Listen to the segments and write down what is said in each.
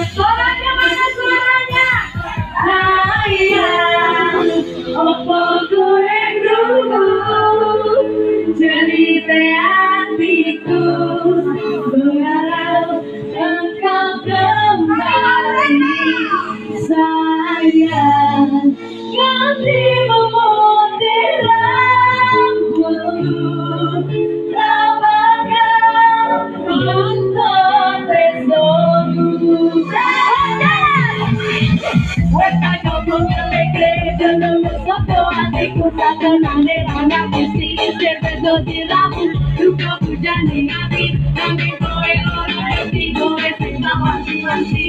Suaranya mana suaranya? Sayang, apa gue dulu cerita hatiku berharap engkau kembali. Sayang, ganti memutih rambutku, rapatkan untuk besokku. Vuelta yo con mi alegre, yo no me soto a ti, cosa que no le van a decir, siempre lo diramos, nunca pujan a mí, voy ahora digo, así,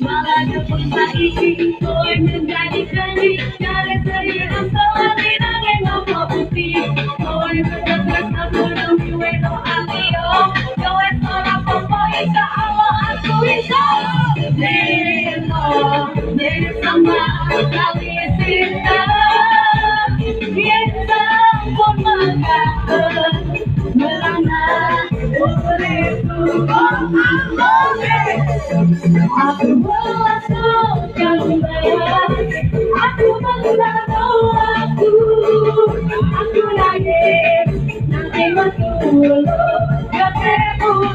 malah yo pun tak isi, voy menjadi janji, dari seiring selagi nanti ngomong putih, voy berdekat sebelum gue doa Leo, yo es orang popo, insya Allah aku bisa, Nero sama kali cinta kita pun makan merana uripku aku melakukan aku bersatu aku nangis nanti betul ketemu